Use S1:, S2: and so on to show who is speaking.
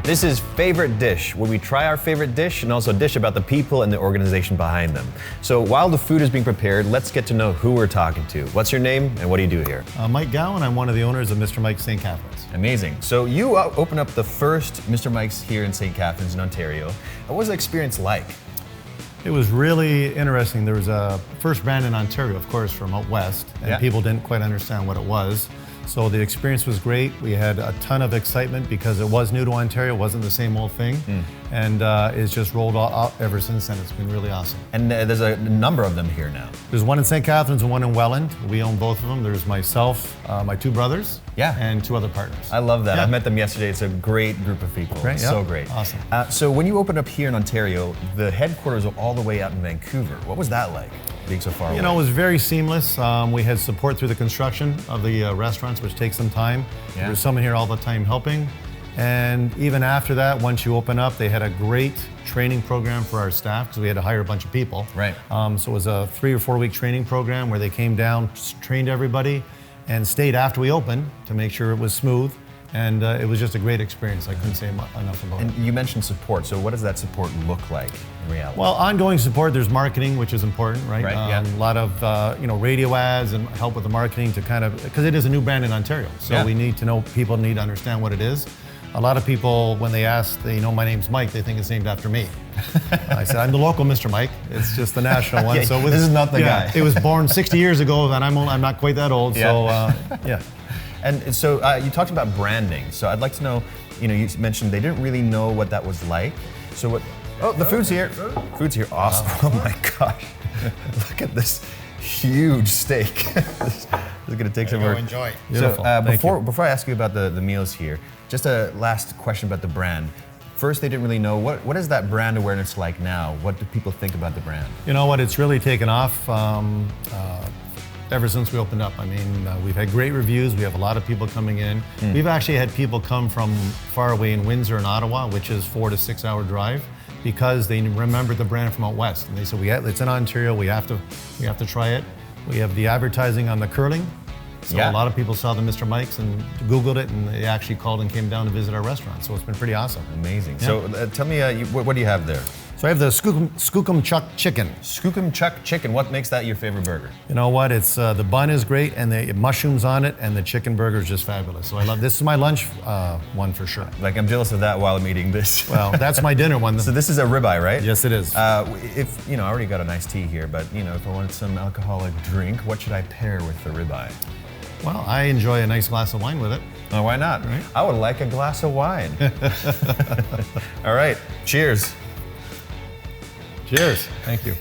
S1: This is Favorite Dish, where we try our favorite dish and also dish about the people and the organization behind them. So while the food is being prepared, let's get to know who we're talking to. What's your name and what do you do here?
S2: Mike Gowan, I'm one of the owners of Mr. Mike's St. Catharines.
S1: Amazing. So you opened up the first Mr. Mike's here in St. Catharines in Ontario. What was the experience like?
S2: It was really interesting. There was a first brand in Ontario, of course, from out west, and people didn't quite understand what it was. So the experience was great. We had a ton of excitement because it was new to Ontario, it wasn't the same old thing. And it's just rolled out ever since then. It's been really awesome.
S1: And there's a number of them here now.
S2: There's one in St. Catharines and one in Welland. We own both of them. There's myself, my two brothers, and two other partners.
S1: I love that. I met them yesterday. It's a great group of people.
S2: Right,
S1: so great.
S2: Awesome.
S1: So when you opened up here in Ontario, the headquarters are all the way out in Vancouver. What was that like, being so far away?
S2: You know, it was very seamless. We had support through the construction of the restaurants, which takes some time. There's someone here all the time helping. And even after that, once you open up, they had a great training program for our staff because we had to hire a bunch of people.
S1: Right.
S2: So it was a 3 or 4 week training program where they came down, trained everybody, and stayed after we opened to make sure it was smooth. And it was just a great experience. I couldn't say enough about it.
S1: And you mentioned support. So what does that support look like in reality?
S2: Well, ongoing support, there's marketing, which is important, right?
S1: Right,
S2: A lot of radio ads and help with the marketing to kind of, because it is a new brand in Ontario. So we need to know, people need to understand what it is. A lot of people, when they ask, my name's Mike, they think it's named after me. I said, I'm the local Mr. Mike. It's just the national one. So
S1: this is not the guy.
S2: It was born 60 years ago, and I'm not quite that old. So,
S1: And so you talked about branding. So I'd like to know, you mentioned they didn't really know what that was like. So what, the food's here. Food's here, awesome. Wow. Oh my gosh. Look at this huge steak. This is gonna take some work.
S2: Enjoy.
S1: So before I ask you about the meals here, just a last question about the brand. First, they didn't really know, what is that brand awareness like now? What do people think about the brand?
S2: You know what, it's really taken off ever since we opened up. I mean, we've had great reviews. We have a lot of people coming in. We've actually had people come from far away in Windsor and Ottawa, which is 4 to 6 hour drive, because they remembered the brand from out west. And they said, it's in Ontario, we have to try it. We have the advertising on the curling. So a lot of people saw the Mr. Mike's and Googled it, and they actually called and came down to visit our restaurant. So it's been pretty awesome.
S1: Amazing. Yeah. So tell me, what do you have there?
S2: So I have the Skookum Chuck Chicken.
S1: Skookum Chuck Chicken. What makes that your favorite burger?
S2: You know what? It's the bun is great, and the mushrooms on it, and the chicken burger is just fabulous. So I love this. Is my lunch one for sure.
S1: Like, I'm jealous of that while I'm eating this.
S2: Well, that's my dinner one.
S1: So this is a ribeye, right?
S2: Yes, it is.
S1: If I already got a nice tea here, but if I wanted some alcoholic drink, what should I pair with the ribeye?
S2: Well, I enjoy a nice glass of wine with it.
S1: Oh, why not? Right? I would like a glass of wine. All right, cheers.
S2: Cheers. Thank you.